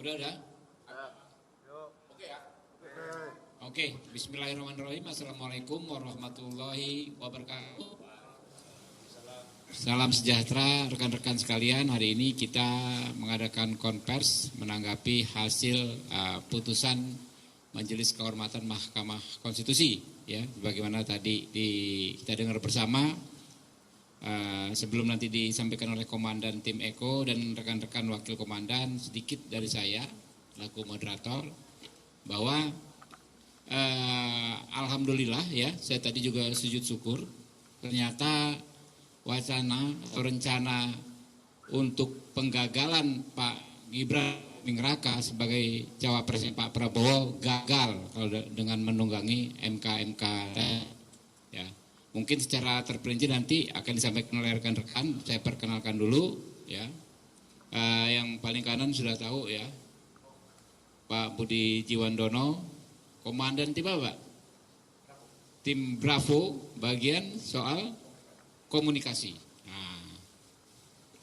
Udah? Oke ya? Oke, bismillahirrahmanirrahim. Assalamualaikum warahmatullahi wabarakatuh. Salam sejahtera rekan-rekan sekalian. Hari ini kita mengadakan konvers menanggapi hasil putusan Majelis Kehormatan Mahkamah Konstitusi. Ya, bagaimana tadi kita dengar bersama. Sebelum nanti disampaikan oleh Komandan Tim Eko dan rekan-rekan Wakil Komandan, sedikit dari saya laku moderator bahwa alhamdulillah ya, saya tadi juga sujud syukur, ternyata wacana atau rencana untuk penggagalan Pak Gibran Raka sebagai cawapresnya Pak Prabowo gagal kalau dengan menunggangi MK ya. Mungkin secara terperinci nanti akan disampaikan oleh rekan-rekan. Saya perkenalkan dulu ya. Yang paling kanan sudah tahu ya, Pak Budi Jiwandono, Komandan tim apa Pak? Tim Bravo, bagian soal komunikasi. Nah,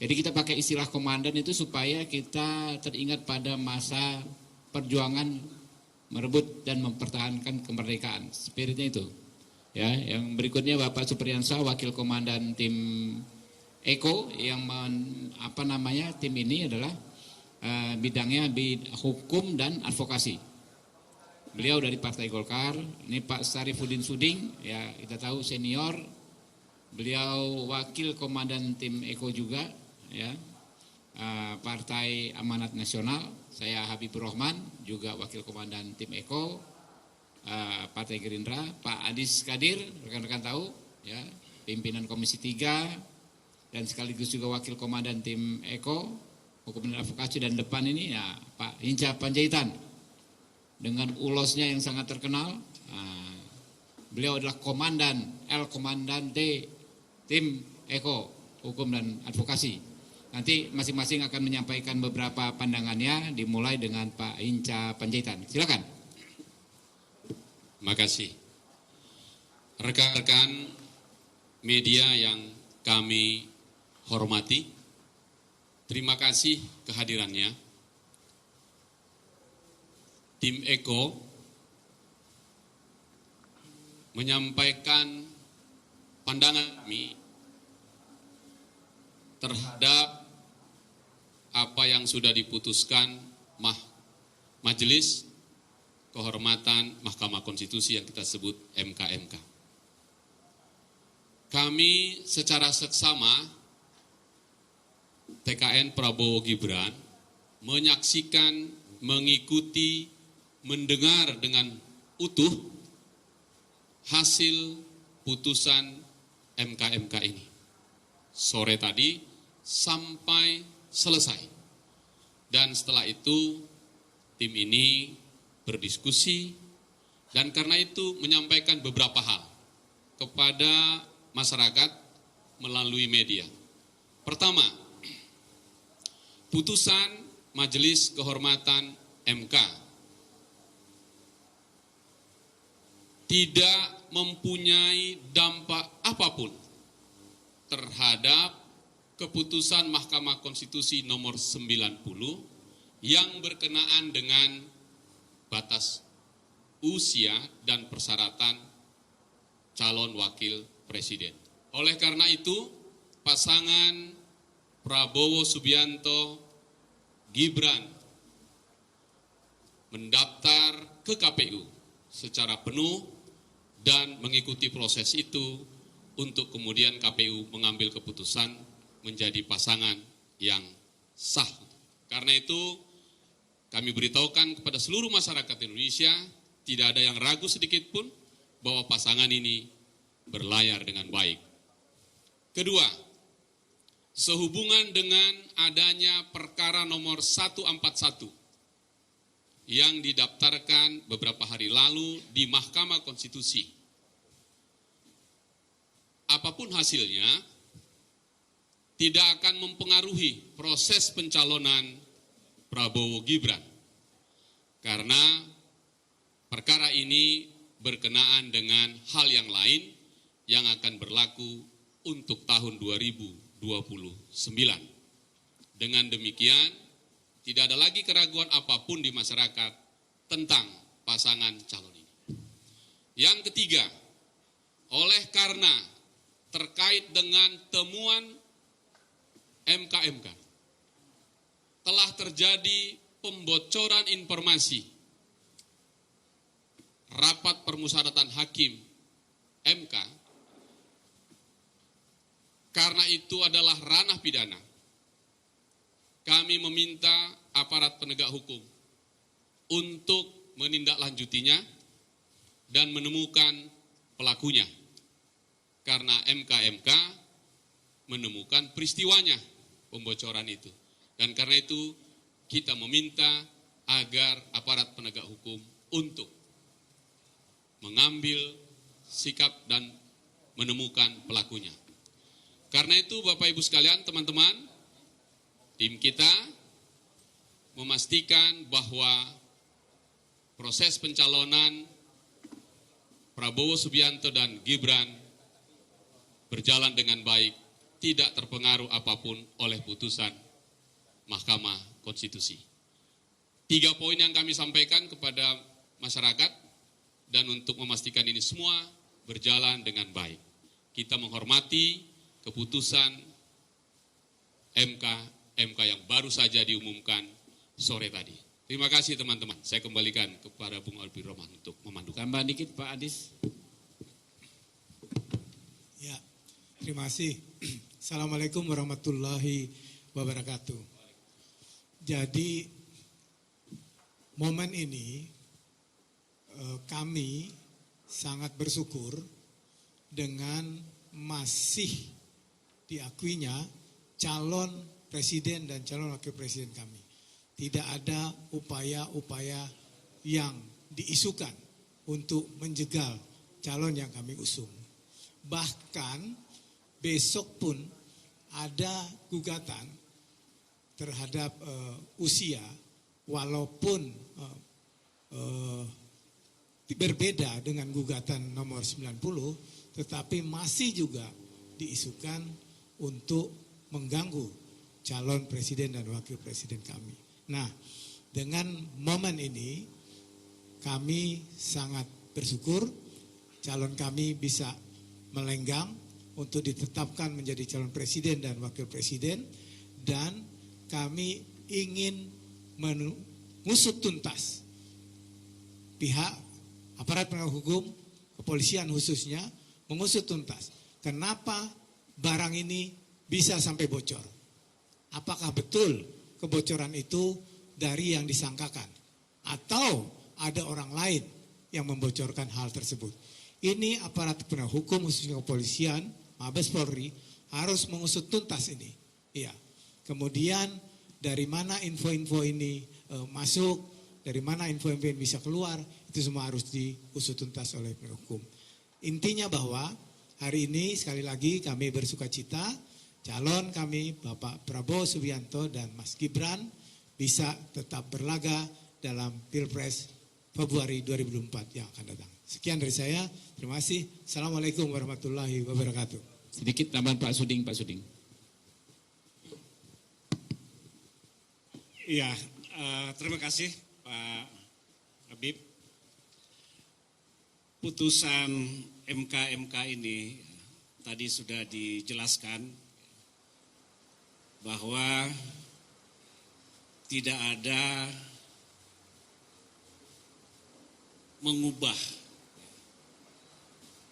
jadi kita pakai istilah komandan itu supaya kita teringat pada masa perjuangan merebut dan mempertahankan kemerdekaan. Spiritnya itu. Ya, yang berikutnya Bapak Supriyansa, Wakil Komandan Tim Eko, yang tim ini adalah bidangnya hukum dan advokasi. Beliau dari Partai Golkar. Ini Pak Sarifudin Suding, ya kita tahu senior. Beliau Wakil Komandan Tim Eko juga, ya Partai Amanat Nasional. Saya Habibur Rahman, juga Wakil Komandan Tim Eko. Partai Gerindra, Pak Adis Kadir, rekan-rekan tahu, ya, pimpinan Komisi 3 dan sekaligus juga Wakil Komandan Tim Eko, Hukum dan Advokasi, dan depan ini ya Pak Hinca Panjaitan dengan ulosnya yang sangat terkenal. Beliau adalah Komandante Tim Eko, Hukum dan Advokasi. Nanti masing-masing akan menyampaikan beberapa pandangannya, dimulai dengan Pak Hinca Panjaitan. Silakan. Terima kasih. Rekan-rekan media yang kami hormati, terima kasih kehadirannya. Tim Eko menyampaikan pandangan kami terhadap apa yang sudah diputuskan Majelis Kehormatan Mahkamah Konstitusi yang kita sebut MK. Kami secara seksama TKN Prabowo Gibran menyaksikan, mengikuti, mendengar dengan utuh hasil putusan MK ini. Sore tadi sampai selesai. Dan setelah itu tim ini berdiskusi, dan karena itu menyampaikan beberapa hal kepada masyarakat melalui media. Pertama, putusan Majelis Kehormatan MK tidak mempunyai dampak apapun terhadap keputusan Mahkamah Konstitusi nomor 90 yang berkenaan dengan batas usia dan persyaratan calon wakil presiden. Oleh karena itu, pasangan Prabowo Subianto Gibran mendaftar ke KPU secara penuh dan mengikuti proses itu untuk kemudian KPU mengambil keputusan menjadi pasangan yang sah. Karena itu, kami beritahukan kepada seluruh masyarakat Indonesia, tidak ada yang ragu sedikit pun bahwa pasangan ini berlayar dengan baik. Kedua, sehubungan dengan adanya perkara nomor 141 yang didaftarkan beberapa hari lalu di Mahkamah Konstitusi. Apapun hasilnya, tidak akan mempengaruhi proses pencalonan Prabowo Gibran, karena perkara ini berkenaan dengan hal yang lain yang akan berlaku untuk tahun 2029. Dengan demikian, tidak ada lagi keraguan apapun di masyarakat tentang pasangan calon ini. Yang ketiga, oleh karena terkait dengan temuan MK-MK, telah terjadi pembocoran informasi rapat permusyawaratan hakim MK, karena itu adalah ranah pidana. Kami meminta aparat penegak hukum untuk menindaklanjutinya dan menemukan pelakunya. Karena MK-MK menemukan peristiwanya pembocoran itu. Dan karena itu kita meminta agar aparat penegak hukum untuk mengambil sikap dan menemukan pelakunya. Karena itu Bapak Ibu sekalian, teman-teman, tim kita memastikan bahwa proses pencalonan Prabowo Subianto dan Gibran berjalan dengan baik, tidak terpengaruh apapun oleh putusan Mahkamah Konstitusi. 3 poin yang kami sampaikan kepada masyarakat, dan untuk memastikan ini semua berjalan dengan baik. Kita menghormati keputusan MK yang baru saja diumumkan sore tadi. Terima kasih teman-teman. Saya kembalikan kepada Bung Albi Roman untuk memandu. Tambah dikit Pak Adis. Ya, terima kasih. Assalamualaikum warahmatullahi wabarakatuh. Jadi momen ini kami sangat bersyukur dengan masih diakuinya calon presiden dan calon wakil presiden kami. Tidak ada upaya-upaya yang diisukan untuk menjegal calon yang kami usung. Bahkan besok pun ada gugatan terhadap usia, walaupun berbeda dengan gugatan nomor 90, tetapi masih juga diisukan untuk mengganggu calon presiden dan wakil presiden kami. Nah, dengan momen ini kami sangat bersyukur calon kami bisa melenggang untuk ditetapkan menjadi calon presiden dan wakil presiden, dan kami ingin mengusut tuntas pihak aparat penegak hukum, kepolisian khususnya, mengusut tuntas kenapa barang ini bisa sampai bocor. Apakah betul kebocoran itu dari yang disangkakan atau ada orang lain yang membocorkan hal tersebut. Ini aparat penegak hukum khususnya kepolisian, Mabes Polri harus mengusut tuntas ini. Iya. Kemudian dari mana info-info ini masuk, dari mana info-info ini bisa keluar, itu semua harus diusut tuntas oleh penegak hukum. Intinya bahwa hari ini sekali lagi kami bersukacita calon kami Bapak Prabowo Subianto dan Mas Gibran bisa tetap berlaga dalam Pilpres Februari 2024 yang akan datang. Sekian dari saya, terima kasih. Assalamualaikum warahmatullahi wabarakatuh. Sedikit tambahan Pak Suding. Iya, terima kasih Pak Habib. Putusan MK ini tadi sudah dijelaskan bahwa tidak ada mengubah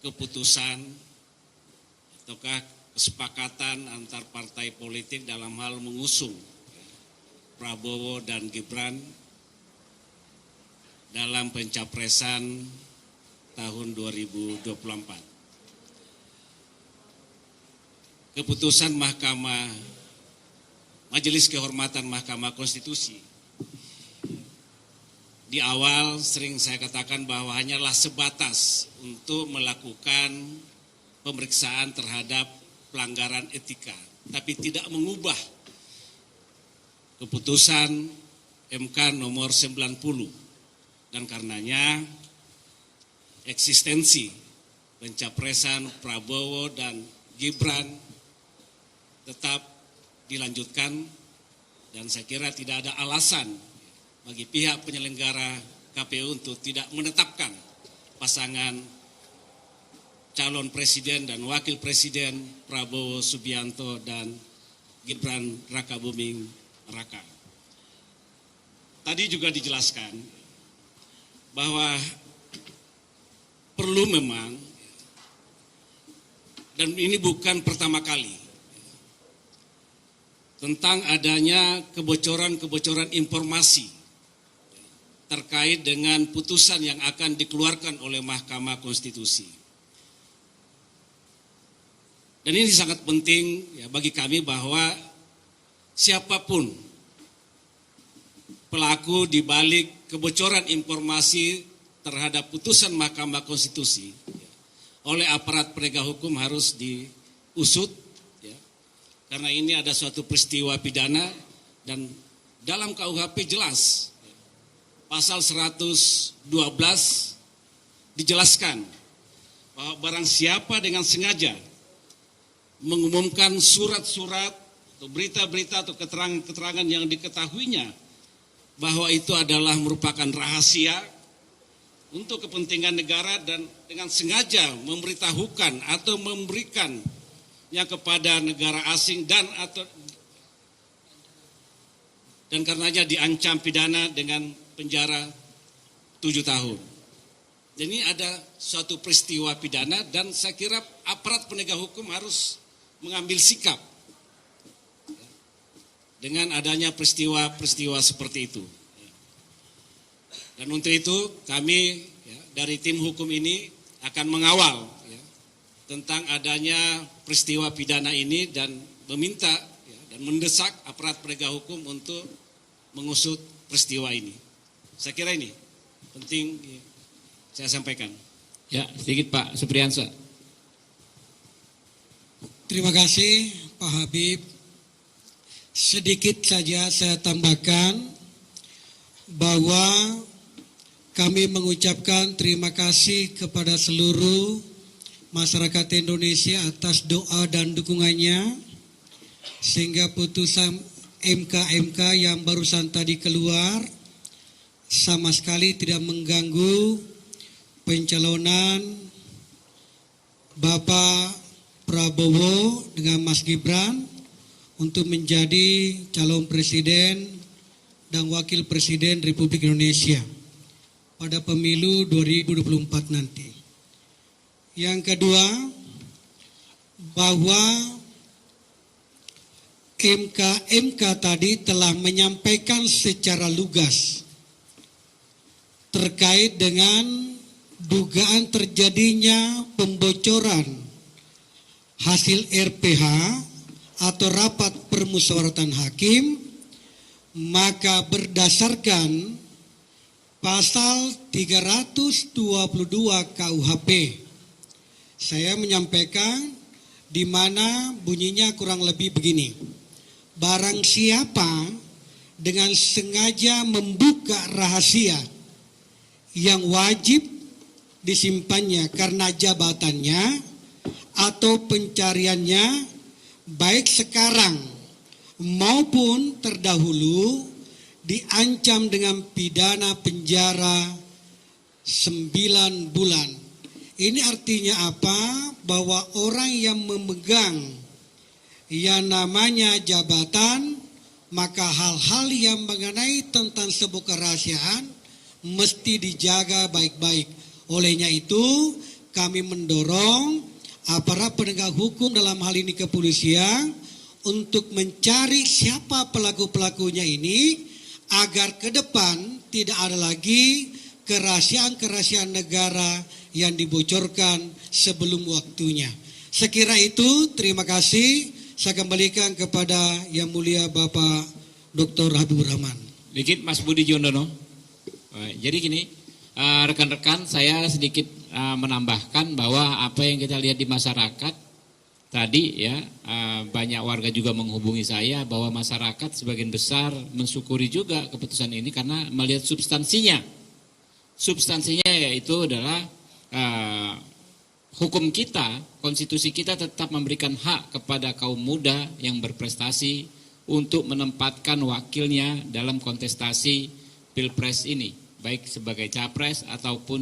keputusan ataukah kesepakatan antar partai politik dalam hal mengusung Prabowo dan Gibran dalam pencapresan tahun 2024. Keputusan Majelis Kehormatan Mahkamah Konstitusi di awal sering saya katakan bahwa hanyalah sebatas untuk melakukan pemeriksaan terhadap pelanggaran etika, tapi tidak mengubah keputusan MK nomor 90, dan karenanya eksistensi pencapresan Prabowo dan Gibran tetap dilanjutkan dan saya kira tidak ada alasan bagi pihak penyelenggara KPU untuk tidak menetapkan pasangan calon presiden dan wakil presiden Prabowo Subianto dan Gibran Rakabuming Raka. Tadi juga dijelaskan bahwa perlu memang, dan ini bukan pertama kali, tentang adanya kebocoran-kebocoran informasi terkait dengan putusan yang akan dikeluarkan oleh Mahkamah Konstitusi. Dan ini sangat penting ya bagi kami bahwa siapapun pelaku di balik kebocoran informasi terhadap putusan Mahkamah Konstitusi oleh aparat penegak hukum harus diusut, ya, karena ini ada suatu peristiwa pidana dan dalam KUHP jelas pasal 112 dijelaskan bahwa barang siapa dengan sengaja mengumumkan surat-surat atau berita-berita atau keterangan-keterangan yang diketahuinya bahwa itu adalah merupakan rahasia untuk kepentingan negara dan dengan sengaja memberitahukan atau memberikannya kepada negara asing dan karenanya diancam pidana dengan penjara 7 tahun. Dan ini ada suatu peristiwa pidana dan saya kira aparat penegak hukum harus mengambil sikap dengan adanya peristiwa-peristiwa seperti itu. Dan untuk itu kami ya, dari tim hukum ini akan mengawal ya, tentang adanya peristiwa pidana ini dan meminta ya, dan mendesak aparat penegak hukum untuk mengusut peristiwa ini. Saya kira ini penting ya, saya sampaikan. Ya, sedikit Pak Supriyansa. Terima kasih Pak Habib. Sedikit saja saya tambahkan bahwa kami mengucapkan terima kasih kepada seluruh masyarakat Indonesia atas doa dan dukungannya sehingga putusan MK yang barusan tadi keluar sama sekali tidak mengganggu pencalonan Bapak Prabowo dengan Mas Gibran untuk menjadi calon presiden dan wakil presiden Republik Indonesia pada pemilu 2024 nanti. Yang kedua, bahwa MK tadi telah menyampaikan secara lugas terkait dengan dugaan terjadinya pembocoran hasil RPH atau rapat permusyawaratan hakim, maka berdasarkan pasal 322 KUHP saya menyampaikan di mana bunyinya kurang lebih begini. Barang siapa dengan sengaja membuka rahasia yang wajib disimpannya karena jabatannya atau pencariannya baik sekarang maupun terdahulu diancam dengan pidana penjara 9 bulan. Ini artinya apa? Bahwa orang yang memegang yang namanya jabatan, maka hal-hal yang mengenai tentang sebuah kerahasiaan mesti dijaga baik-baik. Olehnya itu kami mendorong aparat penegak hukum dalam hal ini kepolisian untuk mencari siapa pelaku-pelakunya ini agar ke depan tidak ada lagi kerahasiaan-kerahasiaan negara yang dibocorkan sebelum waktunya. Sekira itu, terima kasih. Saya kembalikan kepada Yang Mulia Bapak Dr. Habibur Rahman. Dikit Mas Budi Jondono. Jadi gini, rekan-rekan saya sedikit menambahkan bahwa apa yang kita lihat di masyarakat tadi ya, banyak warga juga menghubungi saya bahwa masyarakat sebagian besar mensyukuri juga keputusan ini karena melihat substansinya. Substansinya yaitu adalah hukum kita, konstitusi kita tetap memberikan hak kepada kaum muda yang berprestasi untuk menempatkan wakilnya dalam kontestasi Pilpres ini, baik sebagai capres ataupun